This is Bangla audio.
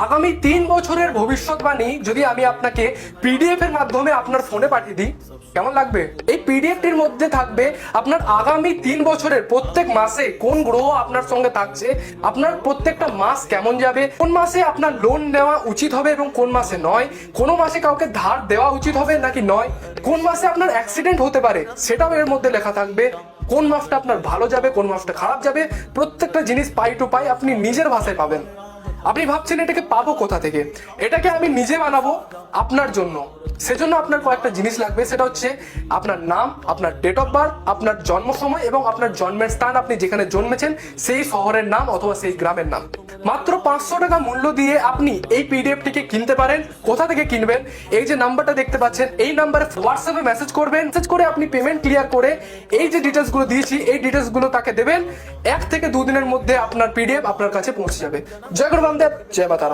আগামী 3 বছরের ভবিষ্যৎবাণী যদি আমি আপনাকে পিডিএফ এর মাধ্যমে আপনার ফোনে পাঠিয়ে দিই, কেমন লাগবে? এই পিডিএফটির মধ্যে থাকবে আপনার আগামী 3 বছরের প্রত্যেক মাসে কোন গ্রহ আপনার সঙ্গে থাকছে, আপনার প্রত্যেকটা মাস কেমন যাবে, কোন মাসে আপনার লোন নেওয়া উচিত হবে এবং কোন মাসে নয়, কোন মাসে কাউকে ধার দেওয়া উচিত হবে নাকি নয়, কোন মাসে আপনার অ্যাক্সিডেন্ট হতে পারে সেটাও এর মধ্যে লেখা থাকবে, কোন মাসটা আপনার ভালো যাবে কোন মাসটা খারাপ যাবে, প্রত্যেকটা জিনিস পাই টু পাই আপনি নিজের ভাষায় পাবেন। আপনি ভাবছেন এটাকে পাবো কোথা থেকে? এটাকে আমি নিজে বানাবো আপনার জন্য। সেজন্য আপনার কয়েকটা জিনিস লাগবে, সেটা হচ্ছে আপনার নাম, আপনার ডেট অফ বার্থ, আপনার জন্ম সময় এবং আপনার জন্মের স্থান, আপনি যেখানে জন্মেছেন সেই শহরের নাম অথবা সেই গ্রামের নাম। মাত্র 500 টাকা মূল্য দিয়ে আপনি এই পিডিএফটিকে কিনতে পারেন। কোথা থেকে কিনবেন? এই যে নাম্বারটা দেখতে পাচ্ছেন এই নাম্বারে হোয়াটসঅ্যাপে মেসেজ করবেন, মেসেজ করে আপনি পেমেন্ট ক্লিয়ার করে এই যে ডিটেলস গুলো দিয়েছি এই ডিটেলস গুলো তাকে দেবেন। 1 থেকে 2 দিনের মধ্যে আপনার পিডিএফ আপনার কাছে পৌঁছে যাবে। জয় গুরু বামদেব, জয় মাতা।